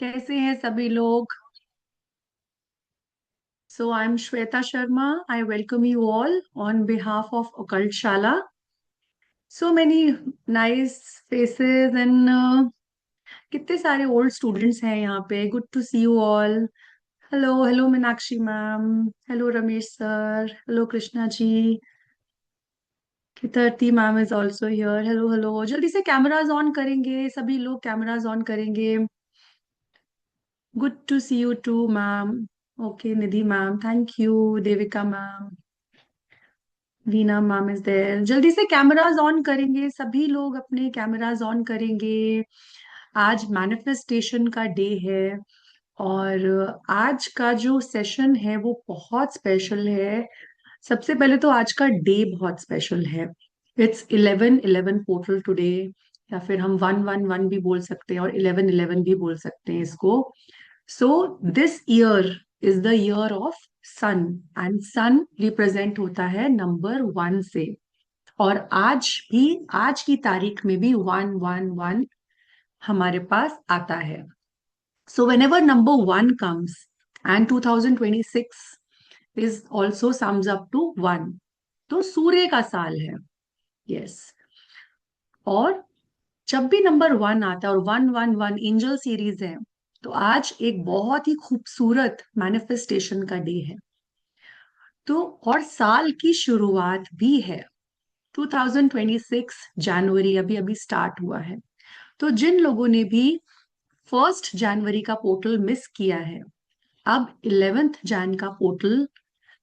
कैसे हैं सभी लोग? So I'm Shweta Sharma. I welcome you all on behalf of Occult Shala. So many nice faces and कितने सारे old students हैं यहाँ पे. Good to see you all. Hello Meenakshi ma'am. Hello Ramesh sir. Hello Krishna ji. Kitarti ma'am is also here. Hello. जल्दी से cameras on करेंगे. सभी लोग cameras on करेंगे. Good to see you too, ma'am. Okay, Nidhi ma'am. Thank you. Devika ma'am. Veena ma'am is there. जल्दी से cameras on करेंगे. सभी लोग अपने कैमरास ऑन करेंगे. आज मैनिफेस्टेशन का डे है. और आज का जो सेशन है वो बहुत स्पेशल है. सबसे पहले तो आज का डे बहुत स्पेशल है. It's 11/11 portal today. या फिर हम 111 भी बोल सकते हैं और 11/11 भी बोल सकते हैं इसको. So this year is the year of sun. And sun represent होता है नंबर 1 से. और आज भी, आज की तारीख में भी 111 हमारे पास आता है. So whenever number 1 comes and 2026 is also sums up to 1, तो सूर्य का साल है. यस. और जब भी नंबर 1 आता है और 111 एंजल सीरीज है, तो आज एक बहुत ही खूबसूरत मैनिफेस्टेशन का डे है. तो और साल की शुरुआत भी है. 2026 जनवरी अभी अभी स्टार्ट हुआ है. तो जिन लोगों ने भी 1 जनवरी का पोर्टल मिस किया है, अब 11 जन का पोर्टल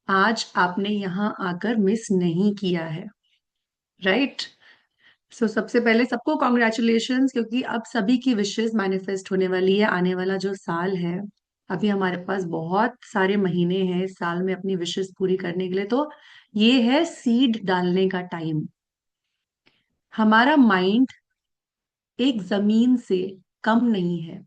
आज आपने यहाँ आकर मिस नहीं किया है. राइट. सो सबसे पहले सबको कॉन्ग्रेचुलेशंस, क्योंकि अब सभी की विशेस मैनिफेस्ट होने वाली है. आने वाला जो साल है, अभी हमारे पास बहुत सारे महीने हैं इस साल में अपनी विशेस पूरी करने के लिए. तो ये है सीड डालने का टाइम. हमारा माइंड एक जमीन से कम नहीं है.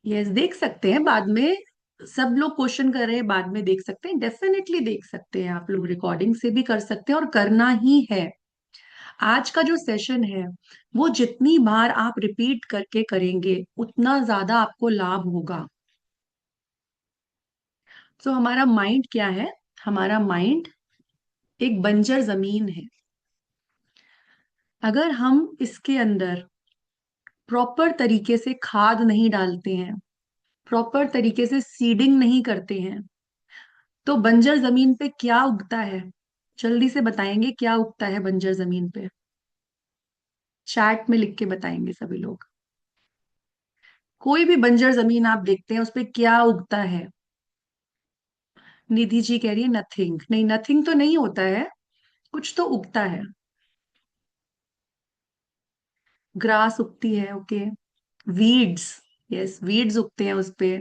यस, देख सकते हैं बाद में. सब लोग क्वेश्चन कर रहे हैं, बाद में देख सकते हैं. डेफिनेटली देख सकते हैं आप लोग. रिकॉर्डिंग से भी कर सकते हैं और करना ही है. आज का जो सेशन है वो जितनी बार आप रिपीट करके करेंगे उतना ज्यादा आपको लाभ होगा. तो हमारा माइंड क्या है? हमारा माइंड एक बंजर जमीन है. अगर हम इसके अंदर प्रॉपर तरीके से खाद नहीं डालते हैं, प्रॉपर तरीके से सीडिंग नहीं करते हैं, तो बंजर जमीन पे क्या उगता है? जल्दी से बताएंगे क्या उगता है बंजर जमीन पे. चैट में लिख के बताएंगे सभी लोग. कोई भी बंजर जमीन आप देखते हैं उस पे क्या उगता है? निधि जी कह रही है नथिंग. नहीं, नथिंग तो नहीं होता है. कुछ तो उगता है. ग्रास उगती है. ओके. वीड्स. यस, वीड्स उगते हैं उस पे.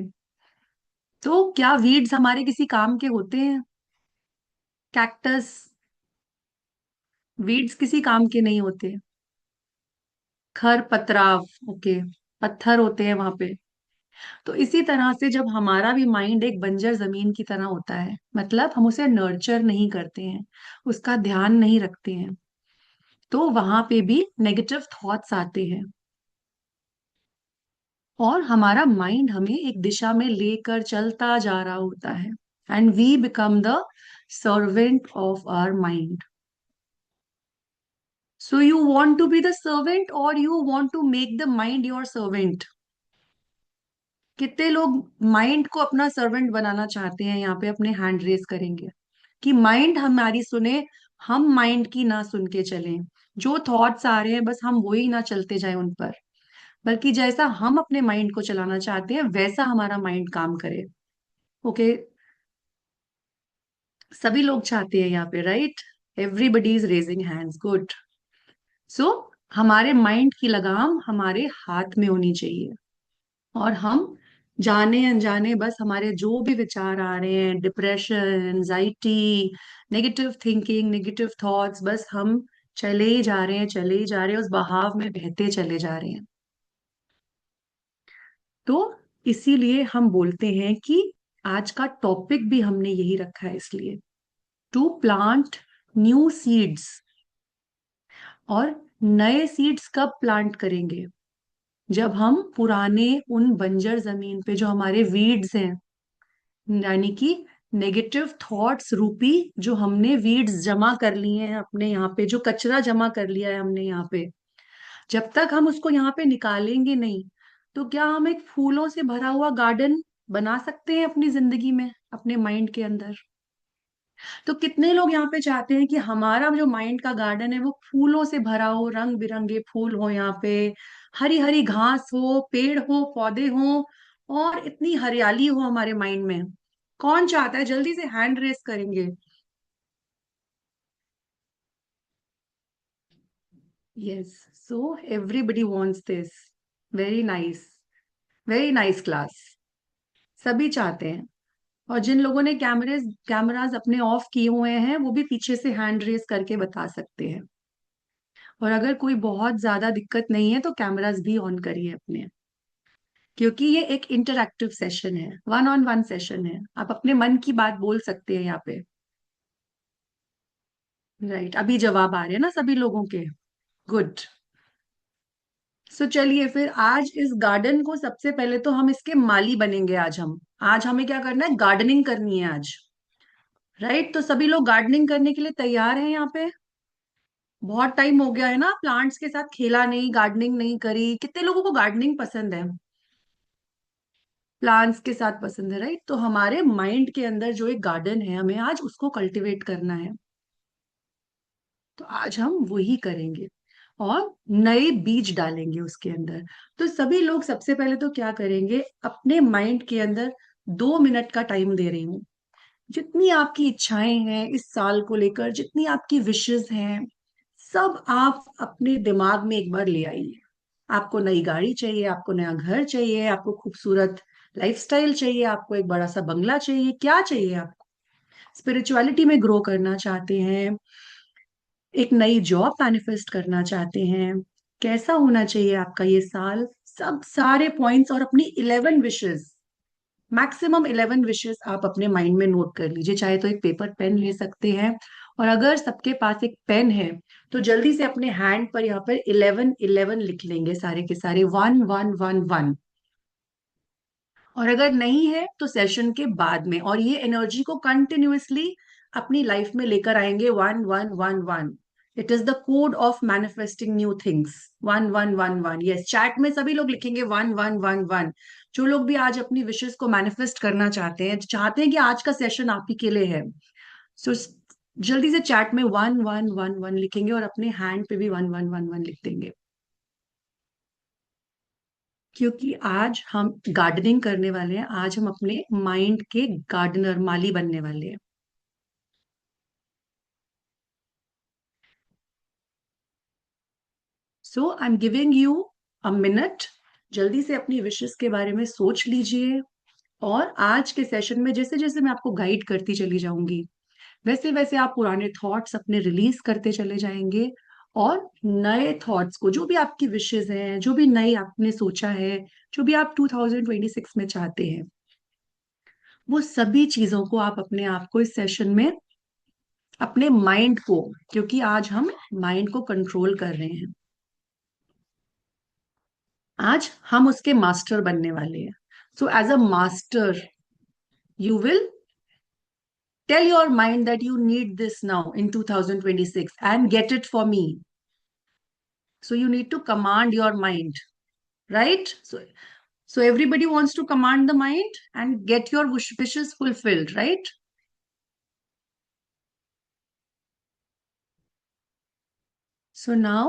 तो क्या वीड्स हमारे किसी काम के होते हैं? कैक्टस. वीड्स किसी काम के नहीं होते. खर पतराव. ओके. पत्थर होते हैं वहां पे. तो इसी तरह से जब हमारा भी माइंड एक बंजर जमीन की तरह होता है, मतलब हम उसे नर्चर नहीं करते हैं, उसका ध्यान नहीं रखते हैं, तो वहां पे भी नेगेटिव थॉट्स आते हैं. और हमारा माइंड हमें एक दिशा में लेकर चलता जा रहा होता है. And we become the servant of our mind. So you want to be the servant और you want to make the mind your servant? कितने लोग माइंड को अपना सर्वेंट बनाना चाहते हैं? यहाँ पे अपने हैंड रेस करेंगे कि माइंड हमारी सुने, हम माइंड की ना सुन के चलें. जो थॉट्स आ रहे हैं बस हम वही ना चलते जाएं उन पर, बल्कि जैसा हम अपने माइंड को चलाना चाहते हैं वैसा हमारा माइंड काम करे. ओके. सभी लोग चाहते हैं यहाँ पे. Right. Everybody is raising hands. Good. So हमारे माइंड की लगाम हमारे हाथ में होनी चाहिए. और हम जाने अनजाने बस हमारे जो भी विचार आ रहे हैं, depression, anxiety, negative thinking, negative thoughts, बस हम चले ही जा रहे हैं, चले ही जा रहे हैं, उस बहाव में बहते चले जा रहे हैं. तो इसीलिए हम बोलते हैं कि आज का टॉपिक भी हमने यही रखा है, इसलिए टू प्लांट न्यू सीड्स. और नए सीड्स कब प्लांट करेंगे? जब हम पुराने उन बंजर जमीन पे जो हमारे वीड्स हैं, यानी कि नेगेटिव थॉट्स रूपी जो हमने वीड्स जमा कर लिए हैं अपने यहाँ पे, जो कचरा जमा कर लिया है हमने यहाँ पे, जब तक हम उसको यहाँ पे निकालेंगे नहीं, तो क्या हम एक फूलों से भरा हुआ गार्डन बना सकते हैं अपनी जिंदगी में, अपने माइंड के अंदर? तो कितने लोग यहाँ पे चाहते हैं कि हमारा जो माइंड का गार्डन है वो फूलों से भरा हो, रंग बिरंगे फूल हो यहाँ पे, हरी हरी घास हो, पेड़ हो, पौधे हो, और इतनी हरियाली हो हमारे माइंड में? कौन चाहता है? जल्दी से हैंड रेस करेंगे। Yes, so everybody wants this. Very nice, very nice class. सभी चाहते हैं। और जिन लोगों ने कैमराज अपने ऑफ किए हुए हैं वो भी पीछे से हैंड रेस करके बता सकते हैं। और अगर कोई बहुत ज्यादा दिक्कत नहीं है तो कैमरास भी ऑन करिए अपने, क्योंकि ये एक इंटरैक्टिव सेशन है, वन ऑन वन सेशन है। आप अपने मन की बात बोल सकते हैं यहाँ पे। राइट, अभी जवाब आ रहे हैं ना सभी लोगों के? गुड। सो चलिए फिर आज इस गार्डन को, सबसे पहले तो हम इसके माली बनेंगे। आज हमें क्या करना है? गार्डनिंग करनी है आज। राइट, तो सभी लोग गार्डनिंग करने के लिए तैयार हैं यहाँ पे? बहुत टाइम हो गया है ना प्लांट्स के साथ खेला नहीं, गार्डनिंग नहीं करी। कितने लोगों को गार्डनिंग पसंद है? प्लांट्स के साथ पसंद है, राइट। तो हमारे माइंड के अंदर जो एक गार्डन है, हमें आज उसको कल्टीवेट करना है। तो आज हम वही करेंगे और नए बीज डालेंगे उसके अंदर। तो सभी लोग सबसे पहले तो क्या करेंगे, अपने माइंड के अंदर 2 मिनट का टाइम दे रही हूँ। जितनी आपकी इच्छाएं हैं इस साल को लेकर, जितनी आपकी विशेस हैं, सब आप अपने दिमाग में एक बार ले आइए। आपको नई गाड़ी चाहिए, आपको नया घर चाहिए, आपको खूबसूरत लाइफस्टाइल चाहिए, आपको एक बड़ा सा बंगला चाहिए, क्या चाहिए आपको? स्पिरिचुअलिटी में ग्रो करना चाहते हैं, एक नई जॉब मैनिफेस्ट करना चाहते हैं, कैसा होना चाहिए आपका ये साल? सब सारे पॉइंट्स और अपनी 11 विशेस, मैक्सिमम 11 विशेस आप अपने माइंड में नोट कर लीजिए। चाहे तो एक पेपर पेन ले सकते हैं, और अगर सबके पास एक पेन है तो जल्दी से अपने हैंड पर यहाँ पर 11 11 लिख लेंगे, सारे के सारे 1111। और अगर नहीं है तो सेशन के बाद में, और ये एनर्जी को कंटिन्यूअसली अपनी लाइफ में लेकर आएंगे। 1111, it is the code of manifesting new things. 1111, yes, chat में सभी लोग लिखेंगे 1111। जो लोग भी आज अपनी विशेष को मैनिफेस्ट करना चाहते हैं कि आज का सेशन आप ही के लिए है, सो जल्दी से चैट में 1111 लिखेंगे और अपने हैंड पे भी 1111 लिख देंगे। क्योंकि आज हम गार्डनिंग करने वाले हैं, आज हम अपने माइंड के गार्डनर, माली बनने वाले हैं। So I am giving you a minute. जल्दी से अपनी विशेस के बारे में सोच लीजिए, और आज के सेशन में जैसे जैसे मैं आपको गाइड करती चली जाऊंगी, वैसे वैसे आप पुराने थॉट्स अपने रिलीज करते चले जाएंगे, और नए थॉट्स को, जो भी आपकी विशेस हैं, जो भी नई आपने सोचा है, जो भी आप 2026 में चाहते हैं, वो सभी चीजों को आप अपने आप को इस सेशन में, अपने माइंड को, क्योंकि आज हम माइंड को कंट्रोल कर रहे हैं, आज हम उसके मास्टर बनने वाले हैं। So as a master, you will tell your mind that you need this now in 2026 and get it for me. So you need to command your mind, right? So everybody wants to command the mind and get your wishes fulfilled, right? So now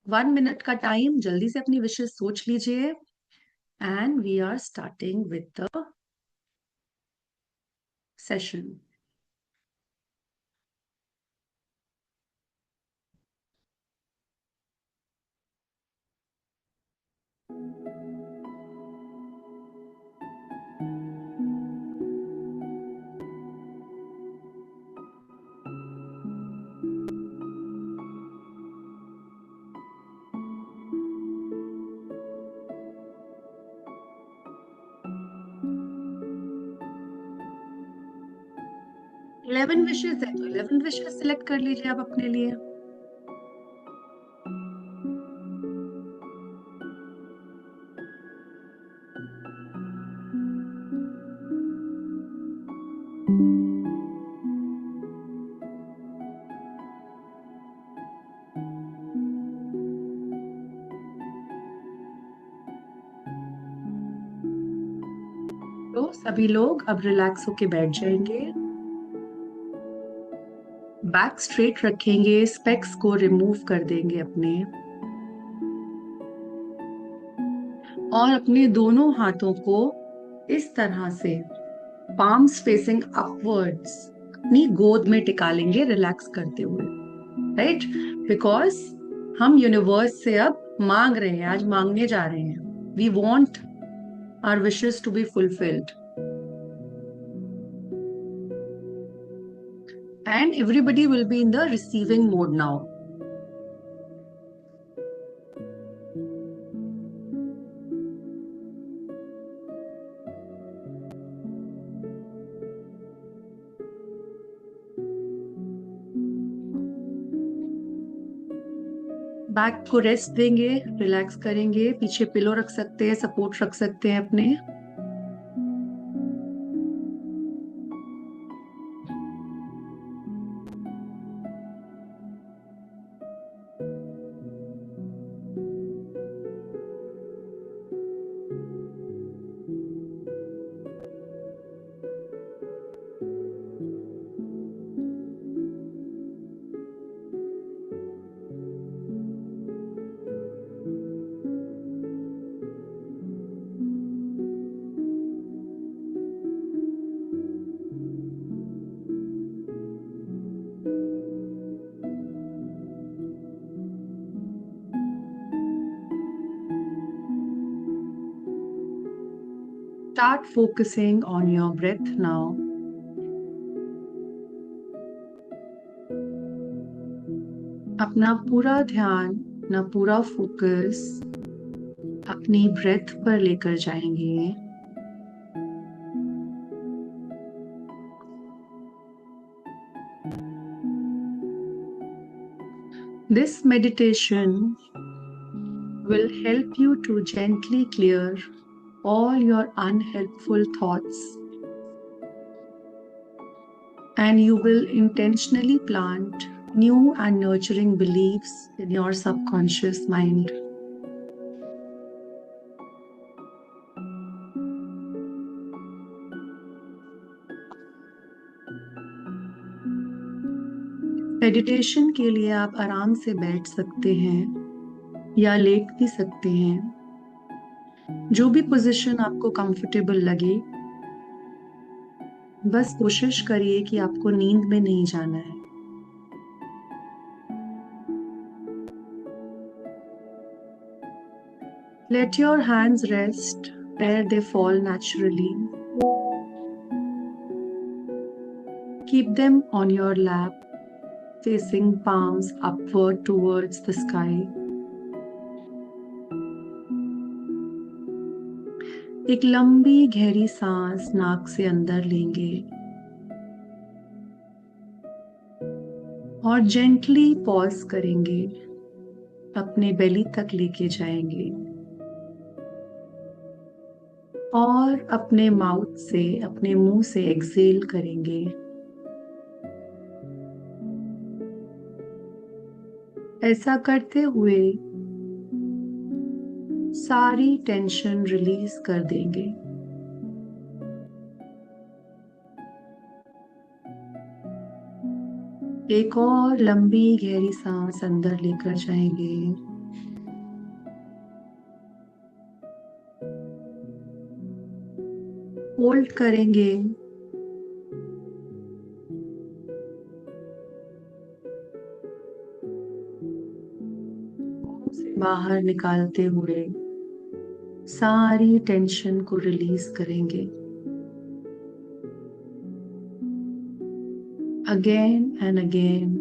1 minute का time, जल्दी से अपनी विशेष सोच लीजिए, and we are starting with the session. 11 विशेष है तो 11 विशेष सिलेक्ट कर लीजिए आप अपने लिए। तो सभी लोग अब रिलैक्स होके बैठ जाएंगे, बैक स्ट्रेट रखेंगे, स्पेक्स को रिमूव कर देंगे अपने, और अपने दोनों हाथों को इस तरह से पाम्स फेसिंग अपवर्ड्स अपनी गोद में टिका लेंगे रिलैक्स करते हुए, राइट? बिकॉज हम यूनिवर्स से अब मांग रहे हैं, आज मांगने जा रहे हैं। We want our wishes to be fulfilled and everybody will be in the receiving mode now. Back को रेस्ट देंगे, रिलैक्स करेंगे, पीछे पिलो रख सकते हैं, सपोर्ट रख सकते हैं अपने। Start focusing on your breath now. अपना पूरा ध्यान, अपना पूरा फोकस अपनी ब्रेथ पर लेकर जाएंगे। This meditation will help you to gently clear all your unhelpful thoughts, and you will intentionally plant new and nurturing beliefs in your subconscious mind. Meditation के लिए आप आराम से बैठ सकते हैं या लेट भी सकते हैं, जो भी पोजीशन आपको कंफर्टेबल लगे। बस कोशिश करिए कि आपको नींद में नहीं जाना है। Let your hands rest where they fall naturally. Keep them on your lap, facing palms upward towards the sky. एक लंबी गहरी सांस नाक से अंदर लेंगे और जेंटली पॉज करेंगे, अपने बेली तक लेके जाएंगे और अपने माउथ से, अपने मुंह से एक्सेल करेंगे। ऐसा करते हुए सारी टेंशन रिलीज कर देंगे। एक और लंबी गहरी सांस अंदर लेकर जाएंगे होल्ड करेंगे बाहर निकालते हुए सारी टेंशन को रिलीज करेंगे। अगेन एंड अगेन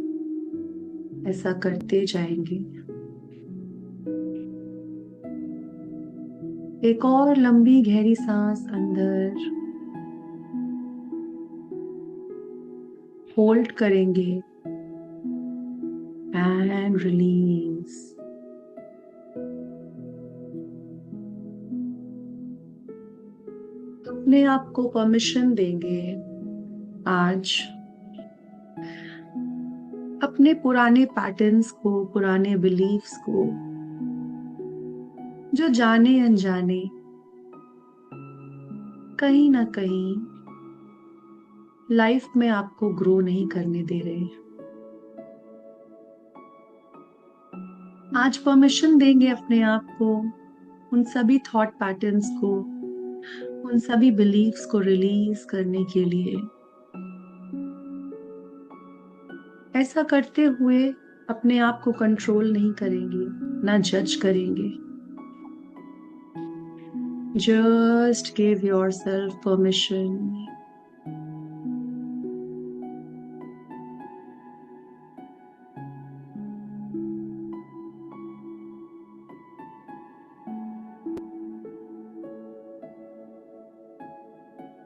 ऐसा करते जाएंगे। एक और लंबी गहरी सांस अंदर होल्ड करेंगे एंड रिलीज। अपने आप को परमिशन देंगे आज अपने पुराने पैटर्न्स को, पुराने बिलीफ्स को, जो जाने अनजाने कहीं ना कहीं लाइफ में आपको ग्रो नहीं करने दे रहे। आज परमिशन देंगे अपने आप को उन सभी थॉट पैटर्न्स को, उन सभी बिलीव्स को रिलीज करने के लिए। ऐसा करते हुए अपने आप को कंट्रोल नहीं करेंगे, ना जज करेंगे। Just give yourself permission.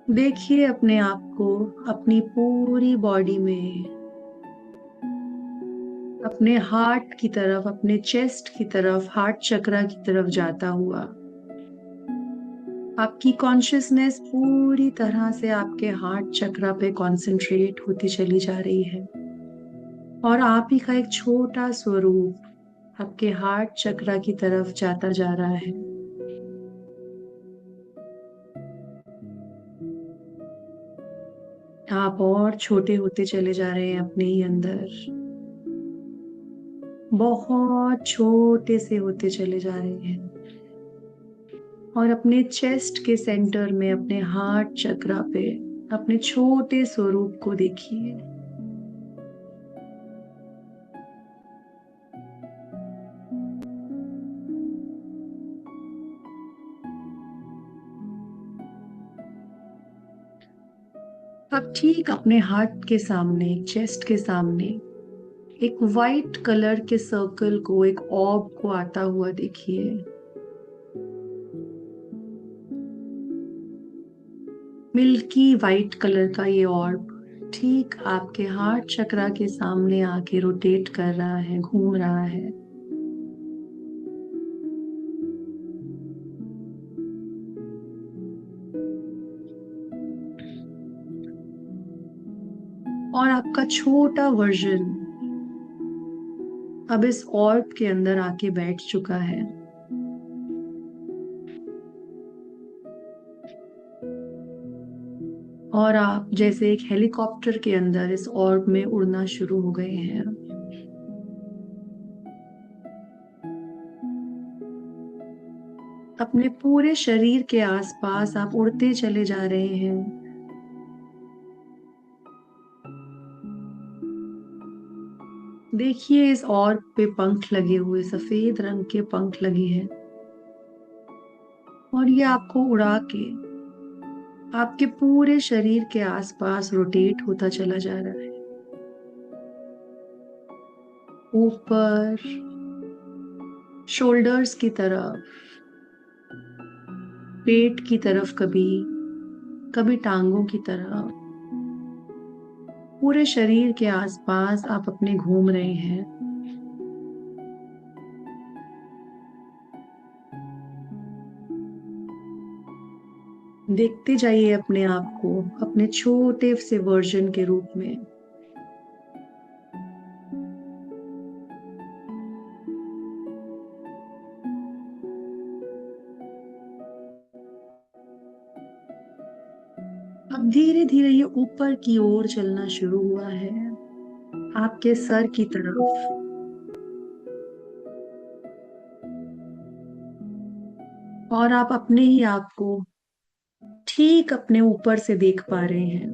देखिए अपने आप को अपनी पूरी बॉडी में, अपने हार्ट की तरफ, अपने चेस्ट की तरफ, हार्ट चक्रा की तरफ जाता हुआ। आपकी कॉन्शियसनेस पूरी तरह से आपके हार्ट चक्रा पे कंसंट्रेट होती चली जा रही है, और आप ही का एक छोटा स्वरूप आपके हार्ट चक्रा की तरफ जाता जा रहा है। आप और छोटे होते चले जा रहे हैं अपने ही अंदर, बहुत छोटे से होते चले जा रहे हैं। और अपने चेस्ट के सेंटर में, अपने हार्ट चक्रा पे अपने छोटे स्वरूप को देखिए। अब ठीक अपने हार्ट के सामने, चेस्ट के सामने एक वाइट कलर के सर्कल को, एक ऑर्ब को आता हुआ देखिए। मिल्की वाइट कलर का ये ऑर्ब ठीक आपके हार्ट चक्रा के सामने आके रोटेट कर रहा है, घूम रहा है। और आपका छोटा वर्जन अब इस ऑर्ब के अंदर आके बैठ चुका है। और आप जैसे एक हेलीकॉप्टर के अंदर इस ऑर्ब में उड़ना शुरू हो गए हैं। अपने पूरे शरीर के आसपास आप उड़ते चले जा रहे हैं। देखिए इस ऑर्ब पे पंख लगे हुए, सफेद रंग के पंख लगे हैं, और ये आपको उड़ा के आपके पूरे शरीर के आसपास रोटेट होता चला जा रहा है। ऊपर शोल्डर्स की तरफ, पेट की तरफ, कभी कभी टांगों की तरफ, पूरे शरीर के आसपास आप अपने घूम रहे हैं। देखते जाइए अपने आप को अपने छोटे से वर्जन के रूप में। अब धीरे धीरे ये ऊपर की ओर चलना शुरू हुआ है, आपके सर की तरफ। और आप अपने ही आप को ठीक अपने ऊपर से देख पा रहे हैं।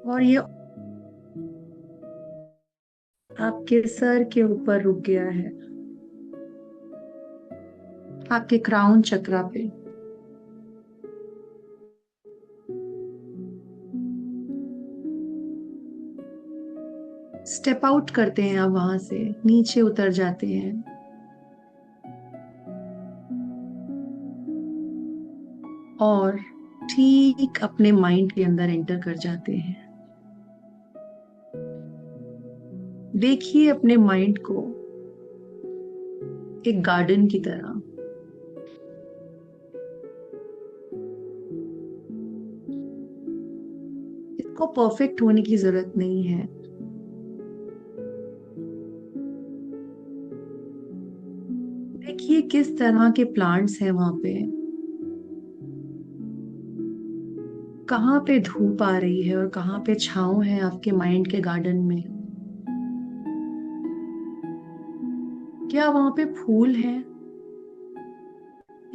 और ये आपके सर के ऊपर रुक गया है, आपके क्राउन चक्रा पे। स्टेप आउट करते हैं, आप वहां से नीचे उतर जाते हैं, और ठीक अपने माइंड के अंदर एंटर कर जाते हैं। देखिए अपने माइंड को एक गार्डन की तरह। इसको परफेक्ट होने की जरूरत नहीं है। देखिए किस तरह के प्लांट्स हैं वहां पे, कहाँ पे धूप आ रही है और कहाँ पे छांव है आपके माइंड के गार्डन में। क्या वहां पे फूल हैं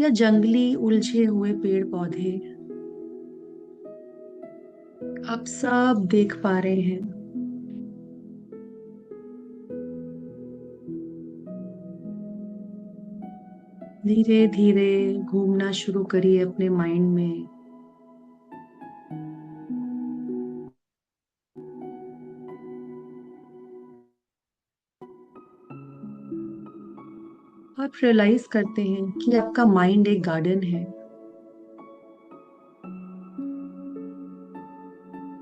या जंगली उलझे हुए पेड़ पौधे, आप सब देख पा रहे हैं। धीरे धीरे घूमना शुरू करिए अपने माइंड में। आप रियलाइज करते हैं कि आपका माइंड एक गार्डन है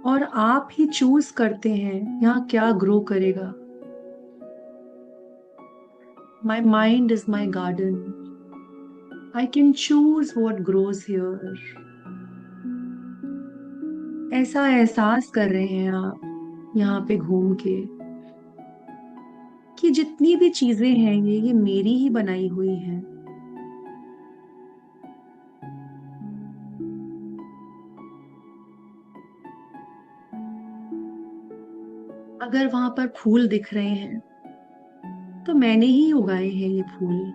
और आप ही चूज करते हैं यहाँ क्या ग्रो करेगा। माई mind is my garden, I can choose what grows here. ऐसा एहसास कर रहे हैं आप यहाँ पे घूम के कि जितनी भी चीजें हैं ये मेरी ही बनाई हुई हैं। अगर वहां पर फूल दिख रहे हैं तो मैंने ही उगाए हैं ये फूल।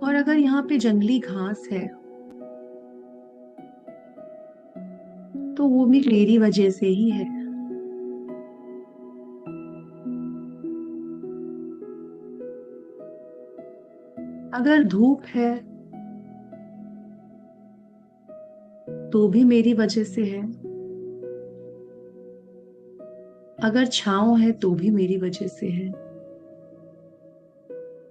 और अगर यहाँ पे जंगली घास है तो वो भी मेरी वजह से ही है। अगर धूप है तो भी मेरी वजह से है। अगर छांव है तो भी मेरी वजह से है।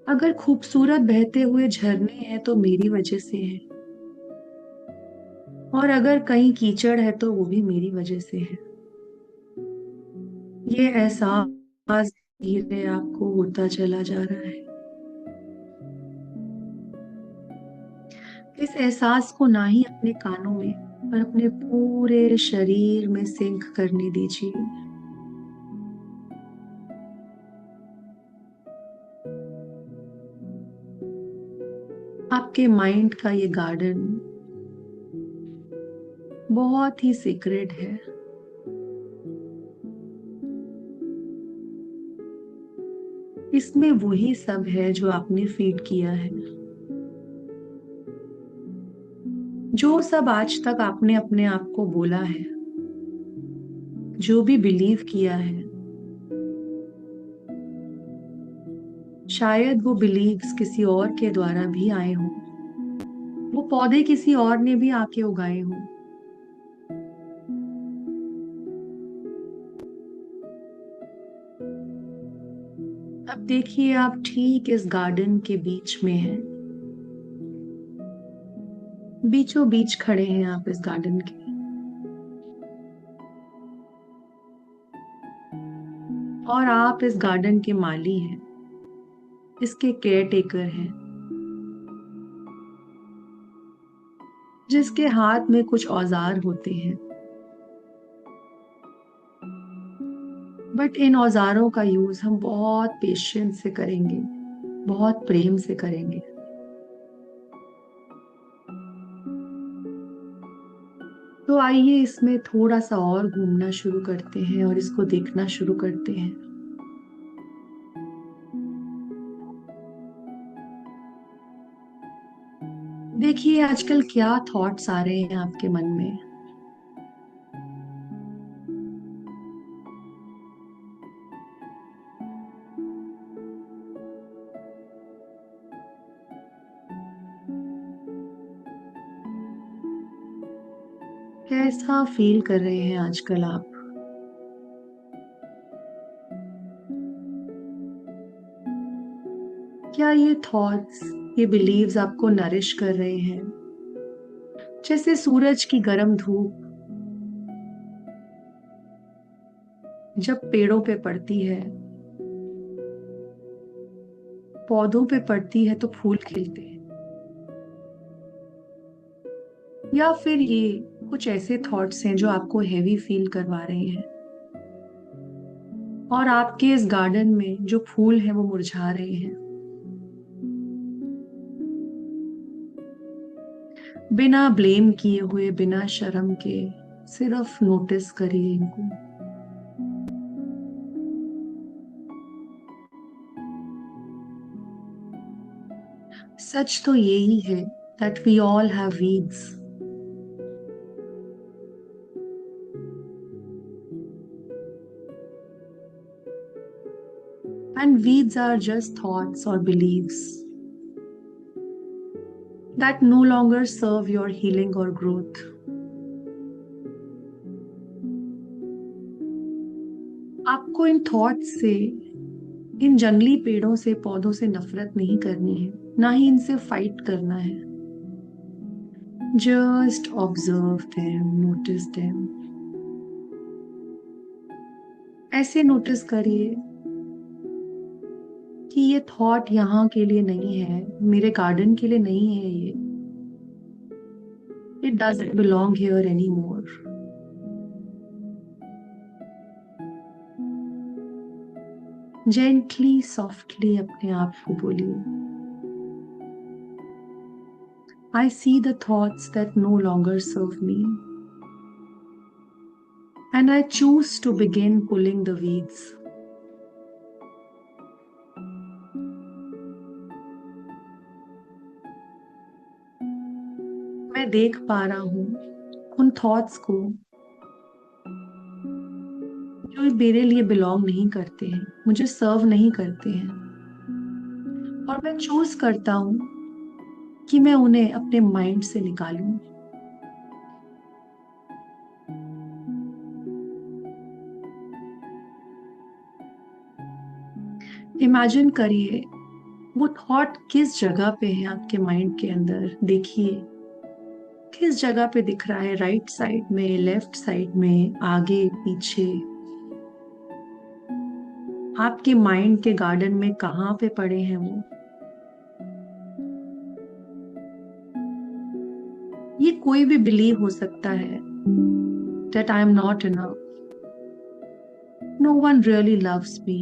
अगर खूबसूरत बहते हुए झरने हैं तो मेरी वजह से है। और अगर कहीं कीचड़ है तो वो भी मेरी वजह से है। ये एहसास धीरे आपको होता चला जा रहा है। इस एहसास को ना ही अपने कानों में पर अपने पूरे शरीर में सिंक करने दीजिए। आपके माइंड का ये गार्डन बहुत ही सीक्रेट है। इसमें वही सब है जो आपने फीड किया है, जो सब आज तक आपने अपने आप को बोला है, जो भी बिलीव किया है। शायद वो बिलीव्स किसी और के द्वारा भी आए हों, वो पौधे किसी और ने भी आके उगाए हों। अब देखिए आप ठीक इस गार्डन के बीच में हैं। बीचों बीच खड़े हैं आप इस गार्डन के। और आप इस गार्डन के माली हैं, इसके केयर टेकर हैं, जिसके हाथ में कुछ औजार होते हैं, बट इन औजारों का यूज हम बहुत पेशेंस से करेंगे, बहुत प्रेम से करेंगे। तो आइए इसमें थोड़ा सा और घूमना शुरू करते हैं और इसको देखना शुरू करते हैं। देखिए आजकल क्या थॉट्स आ रहे हैं आपके मन में। कैसा फील कर रहे हैं आजकल आप। क्या ये थॉट्स, ये बिलीव्स आपको नरिश कर रहे हैं, जैसे सूरज की गर्म धूप जब पेड़ों पे पड़ती है, पौधों पे पड़ती है तो फूल खिलते हैं। या फिर ये कुछ ऐसे थॉट्स हैं जो आपको हैवी फील करवा रहे हैं और आपके इस गार्डन में जो फूल हैं वो मुरझा रहे हैं। बिना ब्लेम किए हुए, बिना शर्म के, सिर्फ नोटिस करिए इनको। सच तो यही है that we all have weeds, and weeds are just thoughts और beliefs that no longer serve your healing or growth. आपको इन थॉट्स से, इन जंगली पेड़ों से, पौधों से नफरत नहीं करनी है, ना ही इनसे फाइट करना है। Just observe them, notice them. ऐसे नोटिस करिए कि ये थॉट यहाँ के लिए नहीं है, मेरे गार्डन के लिए नहीं है ये। It doesn't belong here any more. Gently, softly अपने आप को बोलिए, I see the thoughts that no longer serve me, and I choose to begin pulling the weeds. मैं देख पा रहा हूँ उन थॉट्स को जो मेरे लिए बिलोंग नहीं करते हैं, मुझे सर्व नहीं करते हैं, और मैं चूज करता हूँ कि मैं उन्हें अपने माइंड से निकालूं। इमेजिन करिए वो थॉट किस जगह पे है आपके माइंड के अंदर। देखिए किस जगह पे दिख रहा है, राइट साइड में, लेफ्ट साइड में, आगे पीछे, आपके माइंड के गार्डन में कहाँ पे पड़े हैं वो। ये कोई भी बिलीव हो सकता है, that I am not enough, no one really loves me,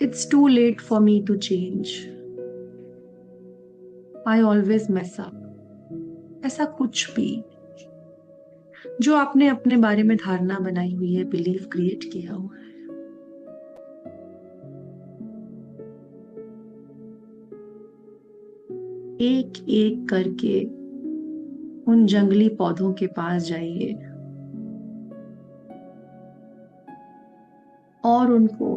it's too late for me to change, I always mess up। ऐसा कुछ भी जो आपने अपने बारे में धारणा बनाई हुई है, बिलीव क्रिएट किया हुआ है। एक एक करके उन जंगली पौधों के पास जाइए और उनको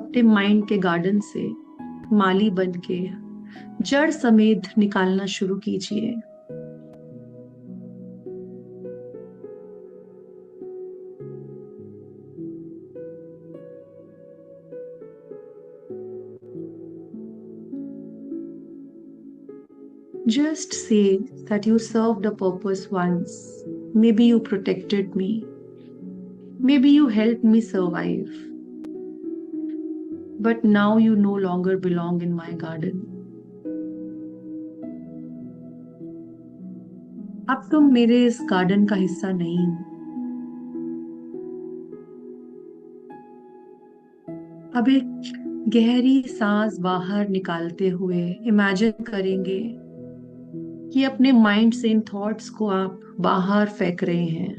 अपने माइंड के गार्डन से माली बन के जड़ समेत निकालना शुरू कीजिए। Just say that you served a purpose once. Maybe you protected me. Maybe you helped me survive. But now you no longer belong in my garden. अब तुम मेरे इस गार्डन का हिस्सा नहीं हो। अब एक गहरी सांस बाहर निकालते हुए इमेजिन करेंगे कि अपने माइंड से इन थॉट्स को आप बाहर फेंक रहे हैं।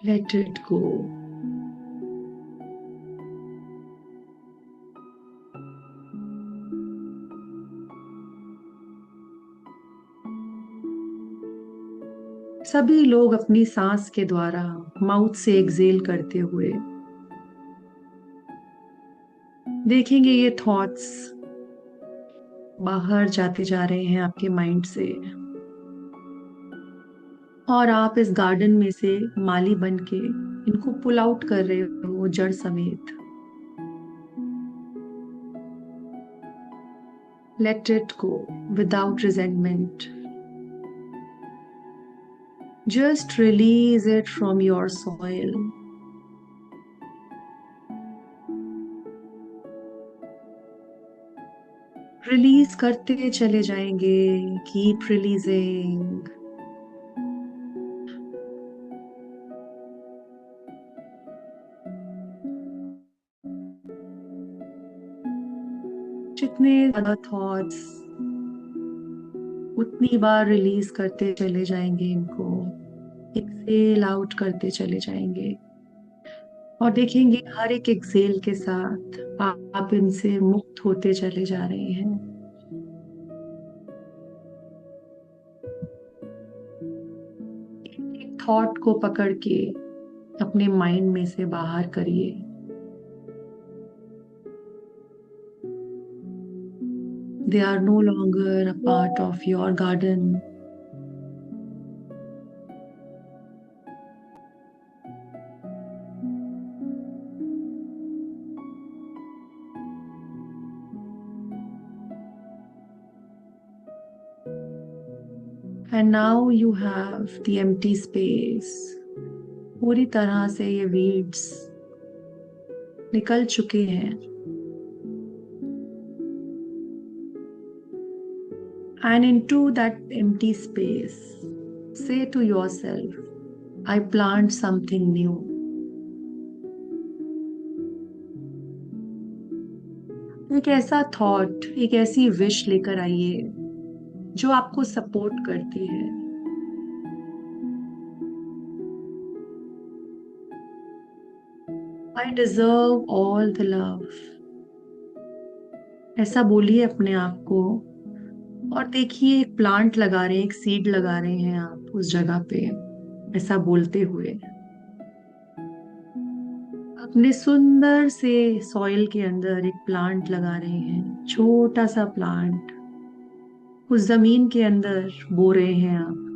Let it go. सभी लोग अपनी सांस के द्वारा माउथ से एक्सेल करते हुए देखेंगे ये थॉट्स बाहर जाते जा रहे हैं आपके माइंड से, और आप इस गार्डन में से माली बन के इनको पुल आउट कर रहे हो जड़ समेत। Let it go without resentment. Just release it from your soil. Release करते चले जाएंगे। Keep releasing. जितने ज्यादा थॉट्स उतनी बार रिलीज करते चले जाएंगे इनको, एक्सेल आउट करते चले जाएंगे, और देखेंगे हर एक एक्सेल के साथ आप इनसे मुक्त होते चले जा रहे हैं। एक थॉट को पकड़ के अपने माइंड में से बाहर करिए। They are no longer a part of your garden. And now you have the empty space. पूरी तरह से ये वीड्स निकल चुके हैं। And into that empty space, say to yourself, I plant something new. एक ऐसा थॉट, एक ऐसी विश लेकर आइए जो आपको सपोर्ट करती है। I deserve all the love. ऐसा बोलिए अपने आप को, और देखिए एक प्लांट लगा रहे हैं, एक सीड लगा रहे हैं आप उस जगह पे, ऐसा बोलते हुए अपने सुंदर से सॉइल के अंदर एक प्लांट लगा रहे हैं, छोटा सा प्लांट उस जमीन के अंदर बो रहे हैं आप।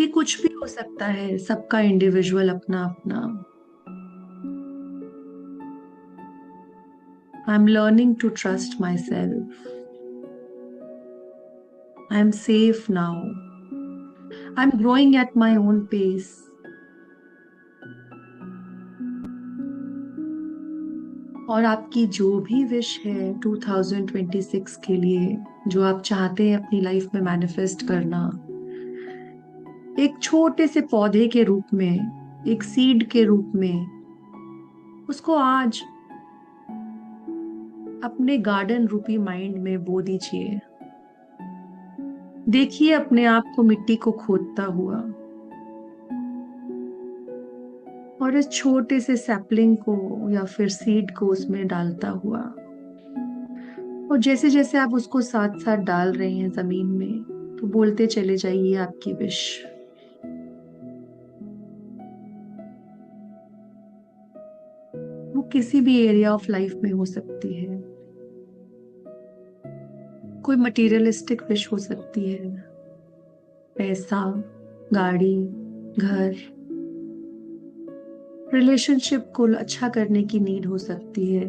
ये कुछ भी हो सकता है, सबका इंडिविजुअल अपना अपना। I am learning to trust myself. I am safe now. I am growing at my own pace. और आपकी जो भी विश है 2026 के लिए, जो आप चाहते हैं अपनी लाइफ में मैनिफेस्ट करना, एक छोटे से पौधे के रूप में, एक सीड के रूप में, उसको आज अपने गार्डन रूपी माइंड में बो दीजिए। देखिए अपने आप को मिट्टी को खोदता हुआ, और इस छोटे से सैपलिंग को या फिर सीड को उसमें डालता हुआ, और जैसे जैसे आप उसको साथ साथ डाल रहे हैं जमीन में, तो बोलते चले जाइए आपकी विश। वो किसी भी एरिया ऑफ लाइफ में हो सकती है। कोई मटेरियलिस्टिक विश हो सकती है, पैसा, गाड़ी, घर, रिलेशनशिप को अच्छा करने की नीड हो सकती है।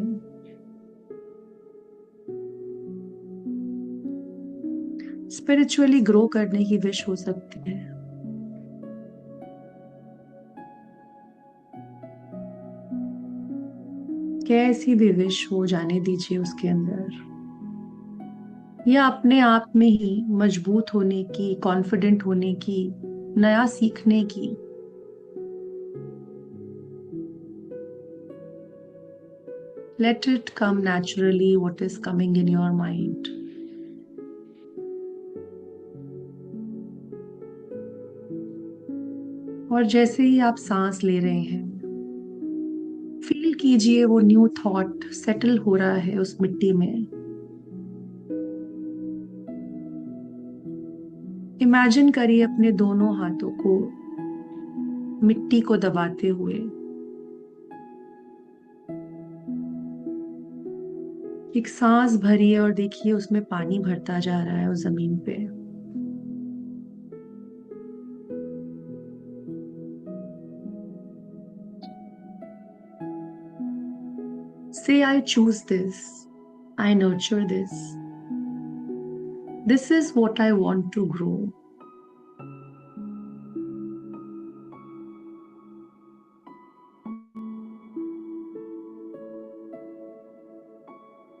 स्पिरिचुअली ग्रो करने की विश हो सकती है। कैसी भी विश हो, जाने दीजिए उसके अंदर, या अपने आप में ही मजबूत होने की, कॉन्फिडेंट होने की, नया सीखने की। Let it come naturally, what is coming in your mind. और जैसे ही आप सांस ले रहे हैं, फील कीजिए वो न्यू थॉट सेटल हो रहा है उस मिट्टी में। इमेजिन करिए अपने दोनों हाथों को मिट्टी को दबाते हुए। एक सांस भरिए और देखिए उसमें पानी भरता जा रहा है उस जमीन पे। Say, I choose this. I nurture this. This is what I want to grow.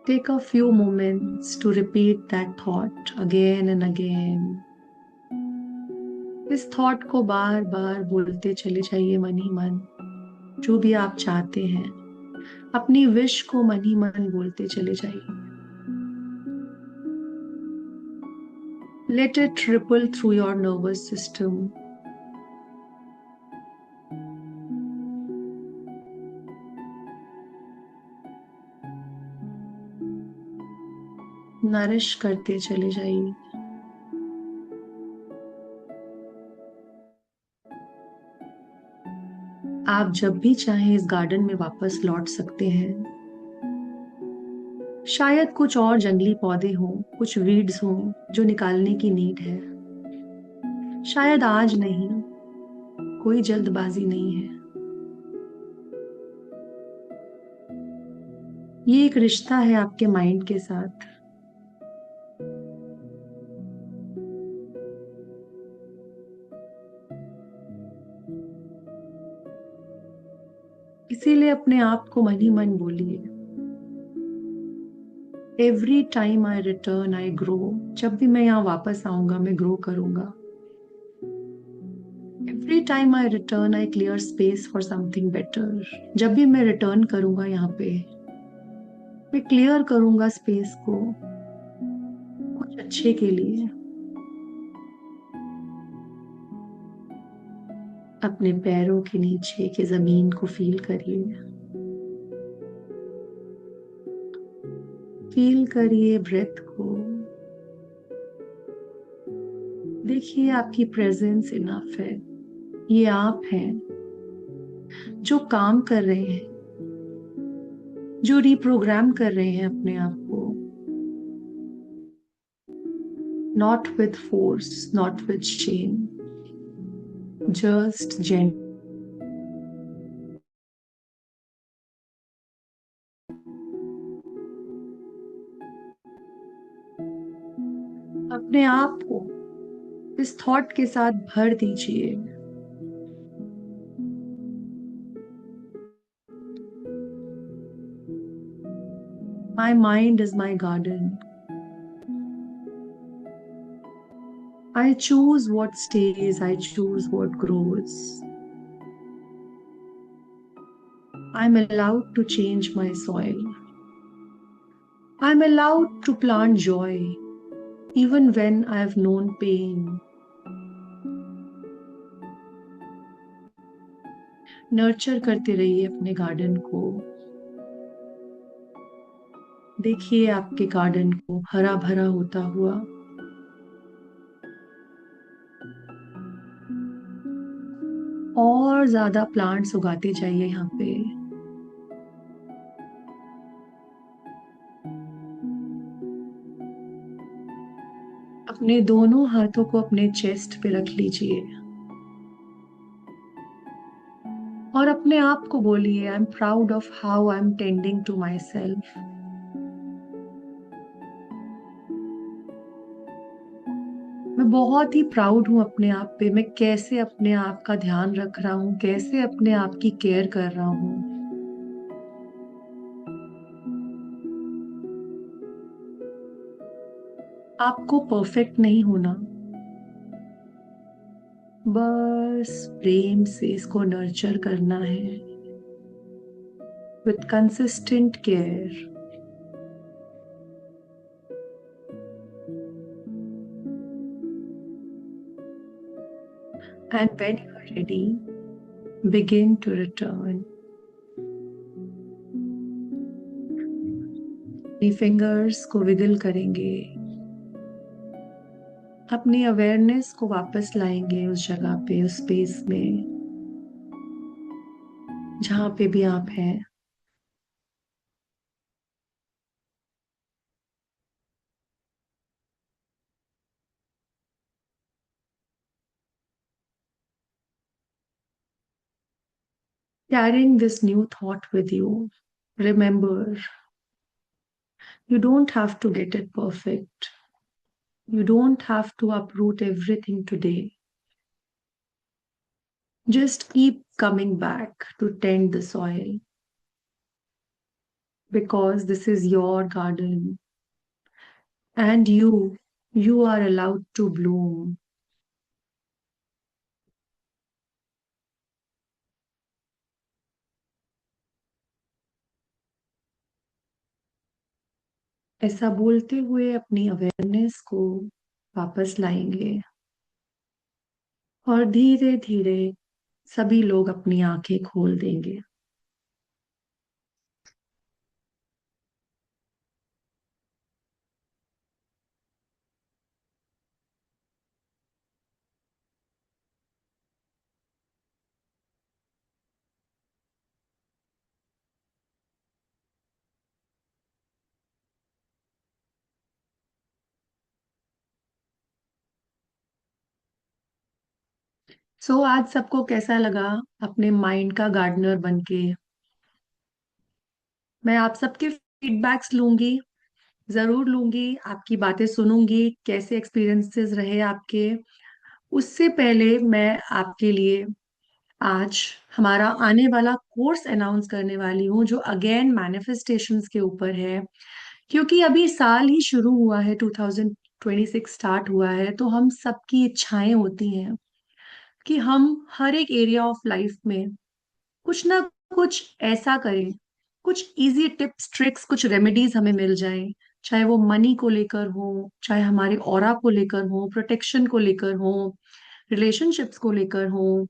Take a few moments to repeat that thought again and again. इस थॉट को बार बार बोलते चले जाइए मन ही मन, जो भी आप चाहते हैं। अपनी विश को मन ही मन बोलते चले जाइए। Let it ripple through your nervous system. Nourish करते चले जाइए। आप जब भी चाहें इस गार्डन में वापस लौट सकते हैं। शायद कुछ और जंगली पौधे हों, कुछ वीड्स हों जो निकालने की नीड है। शायद आज नहीं, कोई जल्दबाजी नहीं है। ये एक रिश्ता है आपके माइंड के साथ। इसीलिए अपने आप को मन ही मन बोलिए, every time I return I grow. जब भी मैं यहाँ वापस आऊंगा मैं ग्रो करूंगा। Every time I return I clear space for something better. जब भी मैं रिटर्न करूंगा यहाँ पे मैं क्लियर करूंगा स्पेस को कुछ अच्छे के लिए। अपने पैरों के नीचे की जमीन को फील करिए। फील करिए ब्रेथ को। देखिए आपकी प्रेजेंस इनफ है। ये आप हैं जो काम कर रहे हैं, जो रिप्रोग्राम कर रहे हैं अपने आप को। Not with force, not with shame, just gentle. अपने आप को इस थॉट के साथ भर दीजिए, my mind is my garden. I choose what stays, I choose what grows. I'm allowed to change my soil. I'm allowed to plant joy, even when I've known pain. Nurture करते रहिए अपने garden को। देखिए आपके garden को हरा भरा होता हुआ। और ज्यादा प्लांट्स उगाते जाइए यहाँ पे। अपने दोनों हाथों को अपने चेस्ट पे रख लीजिए और अपने आप को बोलिए, I am proud of how I am tending to myself. मैं बहुत ही प्राउड हूँ अपने आप पे। मैं कैसे अपने आप का ध्यान रख रहा हूँ, कैसे अपने आप की केयर कर रहा हूँ। आपको परफेक्ट नहीं होना, बस प्रेम से इसको नर्चर करना है with consistent care. And when you are ready, begin to return. अपनी फिंगर्स को विगल करेंगे, अपनी अवेयरनेस को वापस लाएंगे उस जगह पे, उस स्पेस में जहां पे भी आप हैं। Carrying this new thought with you, remember, you don't have to get it perfect. You don't have to uproot everything today. Just keep coming back to tend the soil because this is your garden and you are allowed to bloom. ऐसा बोलते हुए अपनी awareness को वापस लाएंगे और धीरे धीरे सभी लोग अपनी आंखें खोल देंगे। सो आज सबको कैसा लगा अपने माइंड का गार्डनर बनके? मैं आप सबके फीडबैक्स लूंगी, जरूर लूंगी, आपकी बातें सुनूंगी, कैसे एक्सपीरियंसेस रहे आपके। उससे पहले मैं आपके लिए आज हमारा आने वाला कोर्स अनाउंस करने वाली हूँ, जो अगेन मैनिफेस्टेशंस के ऊपर है। क्योंकि अभी साल ही शुरू हुआ है, 2026 स्टार्ट हुआ है, तो हम सबकी इच्छाएं होती हैं कि हम हर एक एरिया ऑफ लाइफ में कुछ ना कुछ ऐसा करें, कुछ इजी टिप्स ट्रिक्स, कुछ रेमेडीज हमें मिल जाए। चाहे वो मनी को लेकर हो, चाहे हमारे ऑरा को लेकर हो, प्रोटेक्शन को लेकर हो, रिलेशनशिप्स को लेकर हो,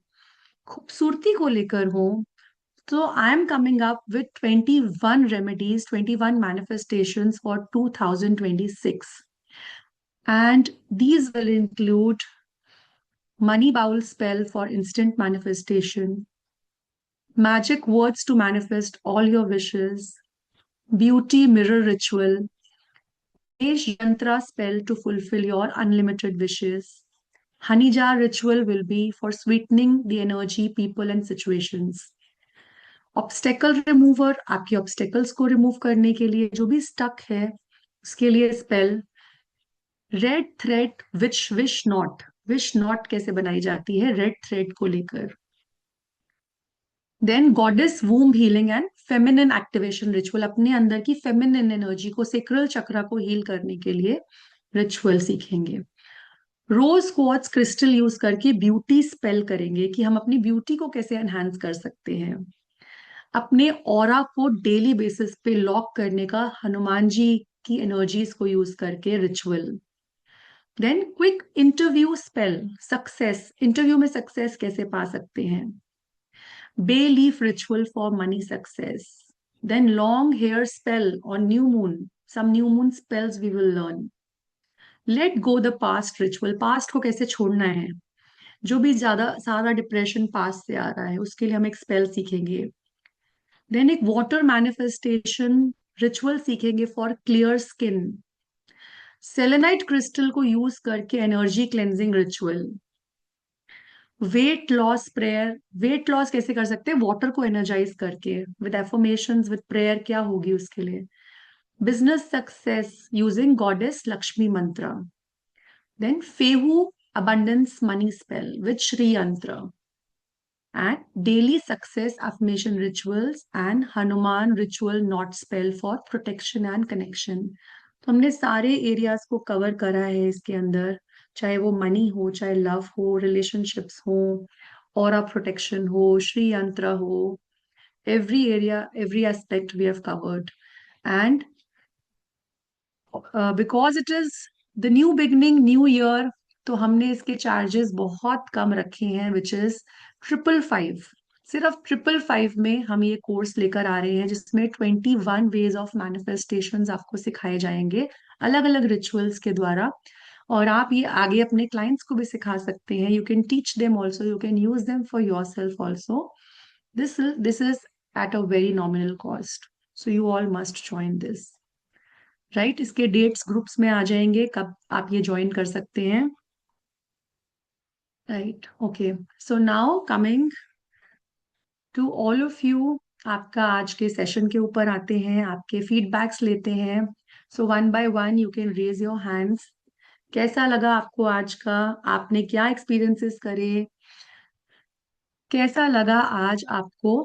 खूबसूरती को लेकर हो। तो I am coming up with 21 remedies, 21 manifestations for 2026, and these will include money bowl spell for instant manifestation, magic words to manifest all your wishes, beauty mirror ritual, Ganesh Yantra spell to fulfill your unlimited wishes. Honey jar ritual will be for sweetening the energy, people, and situations. Obstacle remover, आपकी obstacles को remove करने के लिए, जो भी stuck है उसके लिए spell. Red thread wish not कैसे बनाई जाती है रेड थ्रेड को लेकर। Then goddess womb healing and feminine activation ritual, अपने अंदर की फेमिनिन एनर्जी को, सेक्रल चक्रा को हील करने के लिए रिचुअल सीखेंगे। रोज क्वार्ट्ज क्रिस्टल यूज करके ब्यूटी स्पेल करेंगे कि हम अपनी ब्यूटी को कैसे एनहांस कर सकते हैं। अपने ऑरा को डेली बेसिस पे लॉक करने का हनुमान जी की एनर्जीज को यूज करके ritual. Then quick interview spell, success interview में सक्सेस कैसे पा सकते हैं। Bay leaf ritual for money success. Then long hair spell on new moon, some new moon spells we will learn. Let go the past ritual, past को कैसे छोड़ना है, जो भी ज्यादा सारा डिप्रेशन पास्ट से आ रहा है उसके लिए हम एक स्पेल सीखेंगे। देन एक वाटर मैनिफेस्टेशन रिचुअल सीखेंगे for clear skin. Selenite crystal को यूज करके energy cleansing ritual. Weight loss prayer, weight loss कैसे कर सकते हैं वाटर को एनर्जाइज करके, विद एफर्मेशंस, विद प्रेयर क्या होगी उसके लिए। Business success using goddess Lakshmi mantra. Then fehu abundance money spell with Shri Yantra, and daily success affirmation rituals and Hanuman ritual knot spell for protection and connection। तो हमने सारे areas को cover करा है इसके अंदर, चाहे वो मनी हो, चाहे लव हो, रिलेशनशिप्स हो, और प्रोटेक्शन हो, श्री यंत्र हो। Every area, every aspect we have covered. And because it is the new beginning, new year, तो हमने इसके चार्जेस बहुत कम रखे हैं, विच इज 555। सिर्फ 555 में हम ये कोर्स लेकर आ रहे हैं, जिसमें 21 वेज ऑफ मैनिफेस्टेशन आपको सिखाए जाएंगे, अलग अलग रिचुअल्स के द्वारा। और आप ये आगे अपने क्लाइंट्स को भी सिखा सकते हैं। You can teach them also, you can use them for your self also. This is at a very nominal cost, so you all must join this. Right, इसके डेट्स ग्रुप्स में आ जाएंगे, कब आप ये ज्वाइन कर सकते हैं। Right, okay. So now coming to all of you, आपका आज के सेशन के ऊपर आते हैं, आपके फीडबैक्स लेते हैं। So one by one you can raise your hands. कैसा लगा आपको आज का? आपने क्या एक्सपीरियंसेस करे? कैसा लगा आज आपको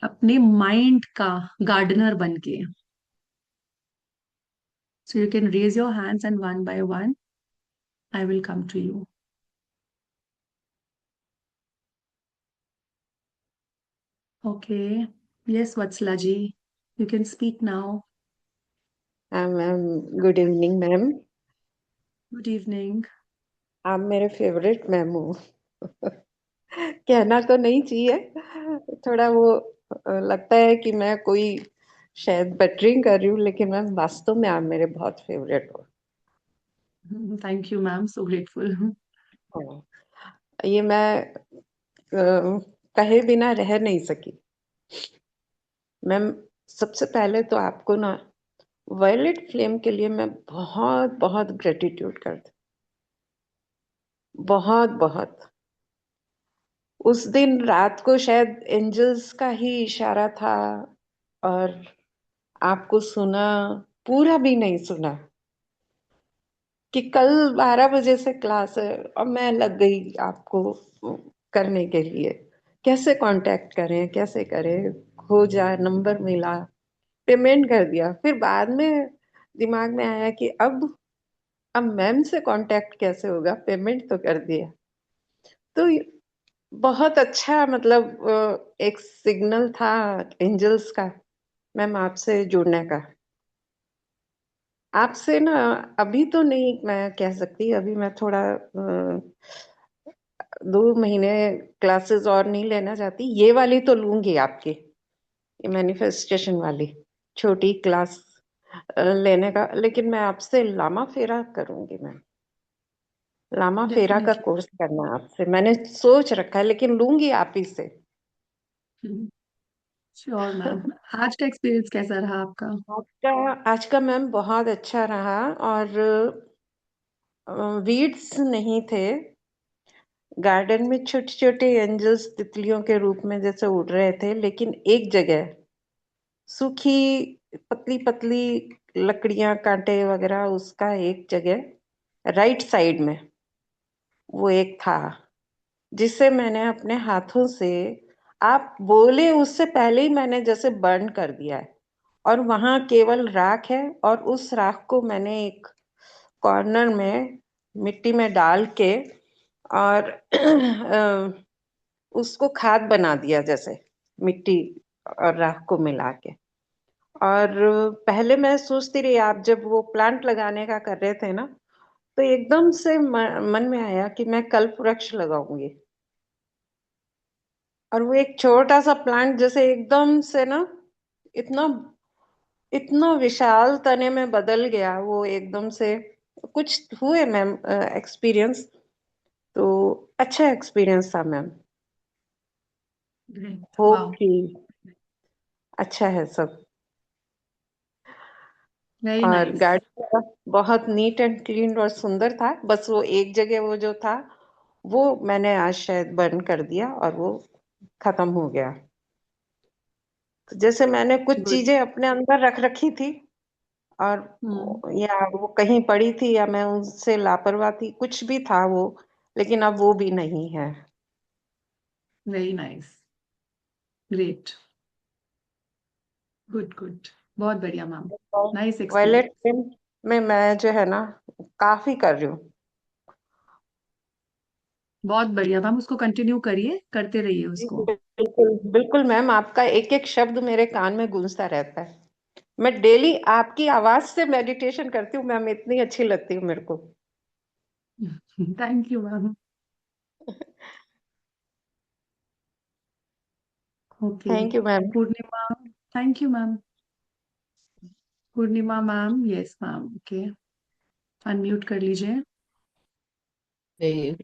अपने माइंड का गार्डनर बनके? So you can raise your hands and one by one I will come to you. Okay. Yes, Vatsala ji. You can speak now. Ma'am, good evening ma'am. Good evening. आप मेरे favourite ma'am हो। कहना तो नहीं चाहिए, थोड़ा वो लगता है कि मैं कोई शायद बटरिंग कर रही हूँ, लेकिन मैम वास्तव में आप मेरे बहुत फेवरेट हो। Thank you ma'am, so grateful. हाँ, ये मैं कहे बिना रह नहीं सकी मैम। सबसे पहले तो आपको ना वायलेट फ्लेम के लिए मैं बहुत बहुत ग्रेटिट्यूड करती हूँ, बहुत बहुत। उस दिन रात को शायद एंजल्स का ही इशारा था, और आपको सुना, पूरा भी नहीं सुना, कि कल 12 बजे से क्लास है, और मैं लग गई आपको करने के लिए, कैसे कांटेक्ट करें, कैसे करें, खोजा, नंबर मिला, पेमेंट कर दिया। फिर बाद में दिमाग में आया कि अब मैम से कांटेक्ट कैसे होगा, पेमेंट तो कर दिया। तो बहुत अच्छा, मतलब एक सिग्नल था एंजल्स का मैम आपसे जुड़ने का। आपसे ना अभी तो नहीं मैं कह सकती, अभी मैं थोड़ा 2 महीने क्लासेस और नहीं लेना चाहती, ये वाली तो लूंगी आपकी, ये मैनिफेस्टेशन वाली छोटी क्लास लेने का। लेकिन मैं आपसे लामा फेरा करूंगी मैम, लामा फेरा का डेफिनेटली। कोर्स करना है आपसे, मैंने सोच रखा है, लेकिन लूंगी आप ही से। Sure ma'am. आज का एक्सपीरियंस कैसा रहा आपका? आज का मैम बहुत अच्छा रहा, और वीड्स नहीं थे गार्डन में, छोटे छोटे एंजल्स तितलियों के रूप में जैसे उड़ रहे थे, लेकिन एक जगह सूखी पतली पतली लकड़ियां, कांटे वगैरह, उसका एक जगह राइट साइड में वो एक था, जिसे मैंने अपने हाथों से, आप बोले उससे पहले ही मैंने जैसे बर्न कर दिया है, और वहां केवल राख है, और उस राख को मैंने एक कॉर्नर में मिट्टी में डाल के, और उसको खाद बना दिया, जैसे मिट्टी और राख को मिला के। और पहले मैं सोचती रही, आप जब वो प्लांट लगाने का कर रहे थे ना, तो एकदम से मन में आया कि मैं कल्प वृक्ष लगाऊंगी। और वो एक छोटा सा प्लांट जैसे एकदम से ना, इतना इतना विशाल तने में बदल गया वो एकदम से। कुछ हुए मैम एक्सपीरियंस, तो अच्छा एक्सपीरियंस था मैम। Great, hope wow. कि अच्छा है सब। वेरी और नाइस। गार्डन बहुत नीट एंड क्लीन और सुंदर था, बस वो एक जगह वो जो था, वो मैंने आज शायद बर्न कर दिया, और वो खत्म हो गया। तो जैसे मैंने कुछ गुड। चीजें अपने अंदर रख रखी थी, और हम्म। या वो कहीं पड़ी थी, या मैं उनसे लापरवाह थी, कुछ भी था वो, लेकिन अब वो भी नहीं है। Very nice. Great. Good good. बहुत बढ़िया ma'am. Nice violet experience. Pain में मैं जो है ना काफी कर रही हूँ। बहुत बढ़िया मैम, उसको कंटिन्यू करिए, करते रहिए जी, उसको। बिल्कुल बिल्कुल मैम, आपका एक एक शब्द मेरे कान में गूंजता रहता है। मैं डेली आपकी आवाज से मेडिटेशन करती हूँ मैम, इतनी अच्छी लगती है मेरे को। Thank you ma'am. Okay. Thank you ma'am. Purnima. Thank you ma'am. Purnima ma'am, yes ma'am, okay. Unmute कर लीजिए। Hey,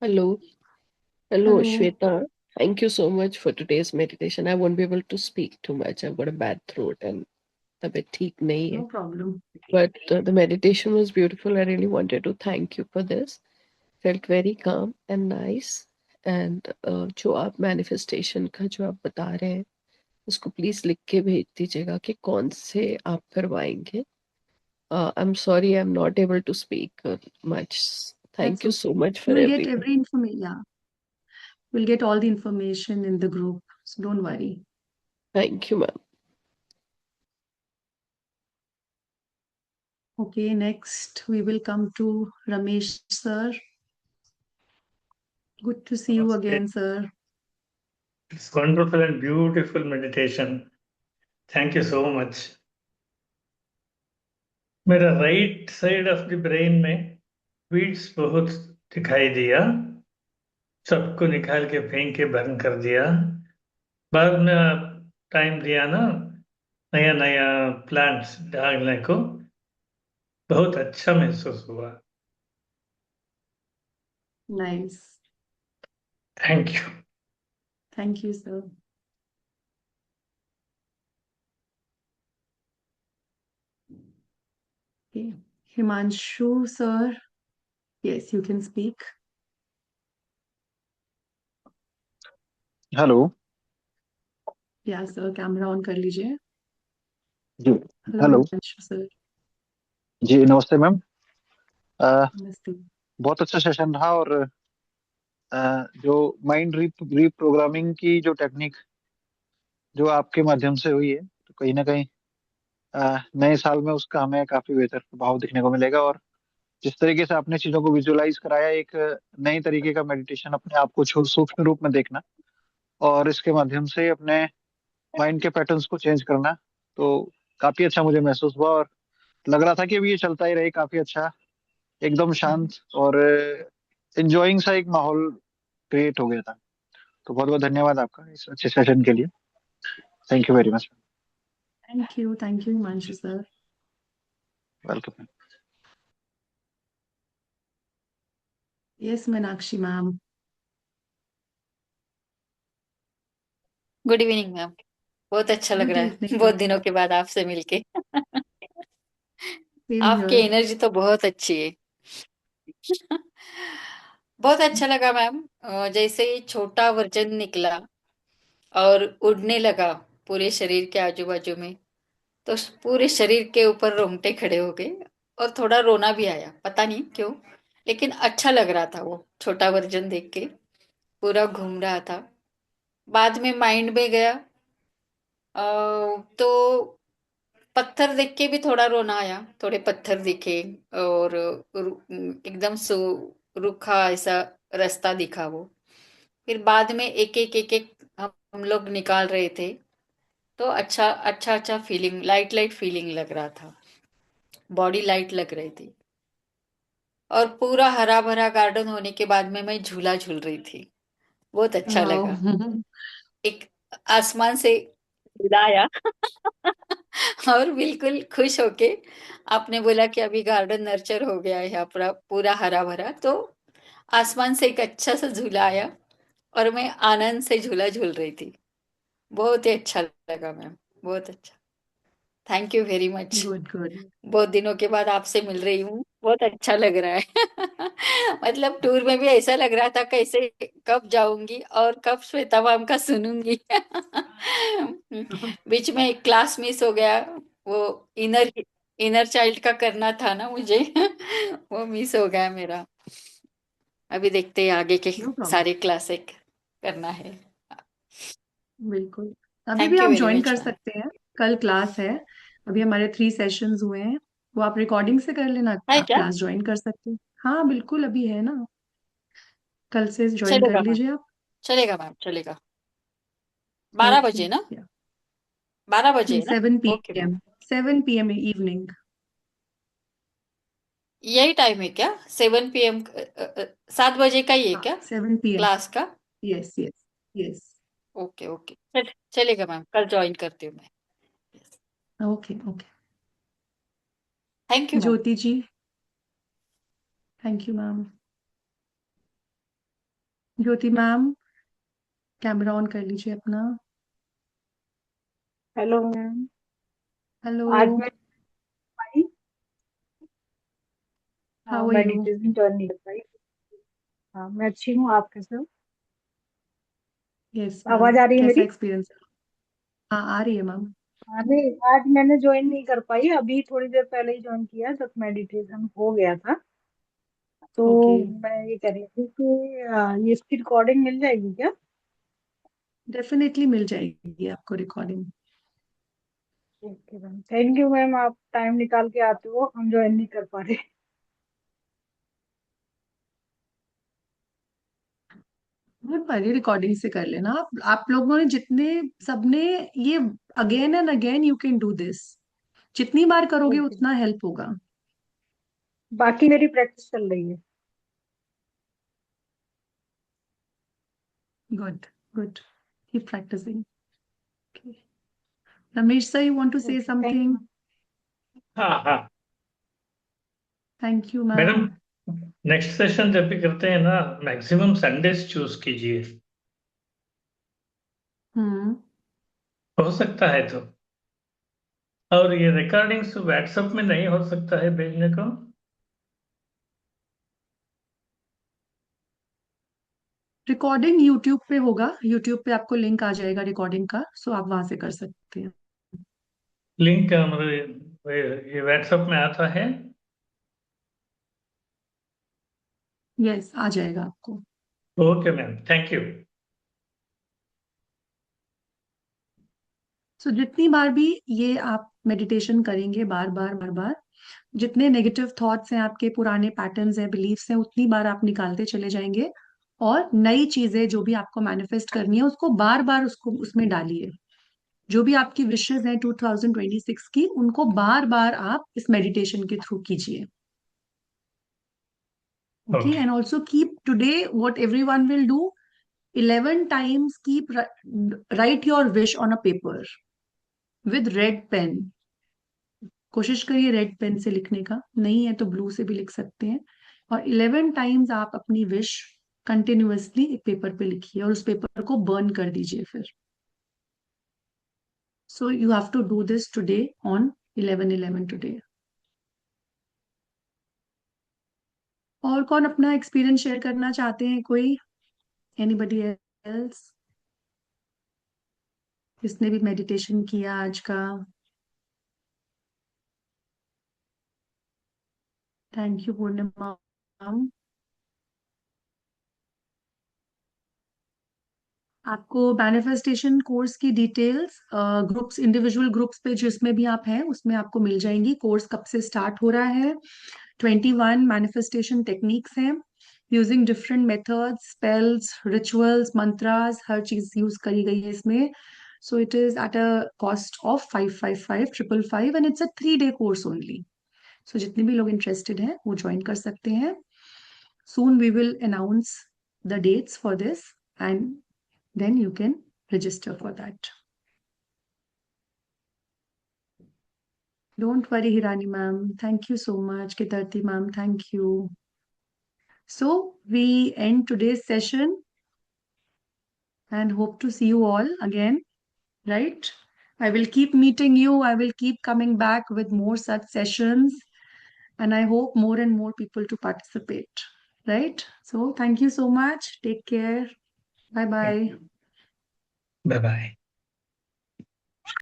hello, hello, hello. Shweta. Thank you so much for today's meditation. I won't be able to speak too much. I've got a bad throat and तबीयत ठीक नहीं no है. Problem. But the meditation was beautiful. I really wanted to thank you for this. Felt very calm and nice. And जो आप manifestation का जो आप बता रहे हैं, उसको please लिख के भेज दीजिएगा कि कौन से आप करवाएंगे. I'm sorry I'm not able to speak much. Thank that's you okay. so much you for will get everything. Every information. We'll get all the information in the group, so don't worry. Thank you, ma'am. Okay, next we will come to Ramesh sir. Good to see you Namaste. again, sir. It's wonderful and beautiful meditation. Thank you so much. मेरा right side of the brain में weeds बहुत दिखाई दिया, सबको निकाल के फेंक के बर्न कर दिया। बाद में टाइम दिया ना नया नया प्लांट्स डालने को, बहुत अच्छा महसूस हुआ। Nice. Thank you. Thank you sir. Himanshu sir, yes you can speak. Hello या सर, कैमरा ऑन कर लीजिए। जी। Hello hello Himanshu sir. जी, नमस्ते मैम। अ, नमस्ते। बहुत अच्छा सेशन रहा। और जो माइंड रीप्रोग्रामिंग की जो टेक्निक जो आपके माध्यम से हुई है, तो कहीं ना कहीं नए साल में उसका हमें काफी बेहतर प्रभाव दिखने को मिलेगा। और जिस तरीके से आपने चीजों को विजुअलाइज कराया, एक नई तरीके का मेडिटेशन, अपने आप को सूक्ष्म रूप में देखना और इसके माध्यम से अपने माइंड के पैटर्न्स को चेंज करना, तो काफी अच्छा मुझे महसूस हुआ। और लग रहा था कि अभी ये चलता ही रहे, काफी अच्छा, एकदम शांत और एंजॉइंग सा एक माहौल क्रिएट हो गया था। तो बहुत बहुत धन्यवाद आपका इस अच्छे सेशन के लिए। Thank you very much. Thank you Himanshu sir. Welcome. Yes Meenakshi ma'am. Good evening ma'am. बहुत अच्छा लग गुड रहा है इवनिंग बहुत मैम। दिनों के बाद आपसे मिलके। सेम आपकी हियर। एनर्जी तो बहुत अच्छी है। बहुत अच्छा लगा मैम। जैसे ही छोटा वर्जन निकला और उड़ने लगा पूरे शरीर के आजू बाजू में, तो पूरे शरीर के ऊपर रोंगटे खड़े हो गए और थोड़ा रोना भी आया, पता नहीं क्यों, लेकिन अच्छा लग रहा था वो छोटा वर्जन देख के। पूरा घूम रहा था। बाद में माइंड में गया, तो पत्थर देख के भी थोड़ा रोना आया। थोड़े पत्थर दिखे और एकदम रूखा ऐसा रास्ता दिखा वो। फिर बाद में एक एक हम लोग निकाल रहे थे, तो अच्छा फीलिंग, लाइट लाइट फीलिंग लग रहा था। बॉडी लाइट लग रही थी। और पूरा हरा भरा गार्डन होने के बाद में मैं झूला झूल रही थी। बहुत अच्छा वाओ। लगा। एक आसमान से झूला आया। और बिल्कुल खुश होके आपने बोला कि अभी गार्डन नर्चर हो गया है यहाँ पूरा पूरा हरा भरा, तो आसमान से एक अच्छा सा झूला आया और मैं आनंद से झूला झूल रही थी। बहुत ही अच्छा लगा मैम। बहुत अच्छा। Thank you very much. Good good. बहुत दिनों के बाद आपसे मिल रही हूँ, बहुत अच्छा लग रहा है। मतलब टूर में भी ऐसा लग रहा था कैसे कब जाऊंगी और कब श्वेता मैम का सुनूंगी। बीच में एक क्लास मिस हो गया। वो इनर इनर चाइल्ड का करना था ना मुझे। वो मिस हो गया मेरा। अभी देखते हैं आगे के नो प्रॉब्लम। सारे क्लास एक करना है। बिल्कुल। अभी भी थैंक यू आप वेरी ज्वाइन मच कर मैम। सकते हैं। कल क्लास है। अभी हमारे 3 सेशंस हुए हैं। वो आप रिकॉर्डिंग से कर लेना, है आप क्या? क्लास ज्वाइन कर सकते हैं। हाँ बिल्कुल, अभी है ना। कल से ज्वाइन कर चलेगा मैम। लीजिए आप। चलेगा मैम, चलेगा। 12 बजे ओके। ना? 12 बजे नहीं, है ना? 7 okay ma'am. PM। 7 PM evening. यही टाइम है क्या? 7 PM? 7 बजे का ही है हाँ, क्या 7 PM। क्लास का? Yes yes yes. Okay okay, चलेगा मैम, कल ज्वाइन करती हूँ मैं। Okay okay. Thank you ma'am. Jyoti ji. Thank you ma'am. Jyoti ma'am, camera on कर लीजिए अपना। Hello ma'am. हेलो। आज मैं I how are you? Meditation join नहीं कर पाई। हाँ, मैं अच्छी हूँ। आप कैसे हो? Yes ma'am. आवाज आ रही है कैसा मेरी? एक्सपीरियंस? हाँ, आ रही है मैम। हाँ, नहीं, आज मैंने ज्वाइन नहीं कर पाई। अभी थोड़ी देर पहले ही ज्वाइन किया जब मेडिटेशन हो गया था। तो ओके। मैं ये कह रही थी कि ये इसकी रिकॉर्डिंग मिल जाएगी क्या? डेफिनेटली मिल जाएगी आपको recording. Okay ma'am, thank you ma'am. आप टाइम निकाल के आते हो, हम ज्वाइन नहीं कर पा रहे। बहुत सारी रिकॉर्डिंग से कर लेना। आप लोगों ने जितने सबने ये, again and again you can do this. जितनी बार करोगे ओके, उतना हेल्प होगा। बाकी मेरी प्रैक्टिस चल रही है। Good, good, keep practicing. Ramesh sir, you want to say okay, thank something? You. हाँ हाँ thank you madam, ma'am. Next session जब भी करते हैं ना, मैक्सिमम संडेज चूज कीजिए, हम्म। हो सकता है तो। और ये रिकॉर्डिंग्स व्हाट्सएप में नहीं हो सकता है भेजने को? रिकॉर्डिंग यूट्यूब पे होगा, यूट्यूब पे आपको लिंक आ जाएगा रिकॉर्डिंग का, सो आप वहां से कर सकते हैं। लिंक मतलब ये व्हाट्सएप में आता है? यस, आ जाएगा आपको। Okay ma'am, thank you. So जितनी बार भी ये आप मेडिटेशन करेंगे, बार बार बार बार, जितने नेगेटिव थॉट्स हैं, आपके पुराने पैटर्न्स हैं, बिलीफ्स हैं, उतनी बार आप निकालते चले जाएंगे। और नई चीजें जो भी आपको मैनिफेस्ट करनी है, उसको बार बार उसको उसमें डालिए। जो भी आपकी विशेस हैं 2026 की, उनको बार बार आप इस मेडिटेशन के थ्रू कीजिए। Okay, okay and also keep today what everyone will do, 11 times keep write your wish on a paper with red pen. कोशिश करिए रेड पेन से लिखने का, नहीं है तो ब्लू से भी लिख सकते हैं। और 11 टाइम्स आप अपनी विश कंटिन्यूअसली एक पेपर पे लिखिए और उस पेपर को बर्न कर दीजिए फिर। So you have to do this today on 11/11 today. और कौन अपना एक्सपीरियंस शेयर करना चाहते हैं? कोई, एनीबडी एल्स, जिसने भी मेडिटेशन किया आज का? थैंक यू पूर्णिमा। आपको मैनिफेस्टेशन कोर्स की डिटेल्स ग्रुप्स, इंडिविजुअल ग्रुप्स पे जिसमें भी आप हैं उसमें आपको मिल जाएंगी। कोर्स कब से स्टार्ट हो रहा है? 21 मैनिफेस्टेशन टेक्निक्स हैं, using different methods, spells, rituals, mantras, हर चीज यूज करी गई है इसमें। So it is at a cost of 555 and it's a 3-day course only. So जितने भी लोग इंटरेस्टेड हैं वो ज्वाइन कर सकते हैं। Soon we will announce the dates for this, and then you can register for that. Don't worry, Hirani ma'am. Thank you so much. Kitarti ma'am, thank you. So we end today's session and hope to see you all again, right? I will keep meeting you. I will keep coming back with more such sessions, and I hope more and more people to participate, right? So thank you so much. Take care. Bye thank bye. You, bye bye.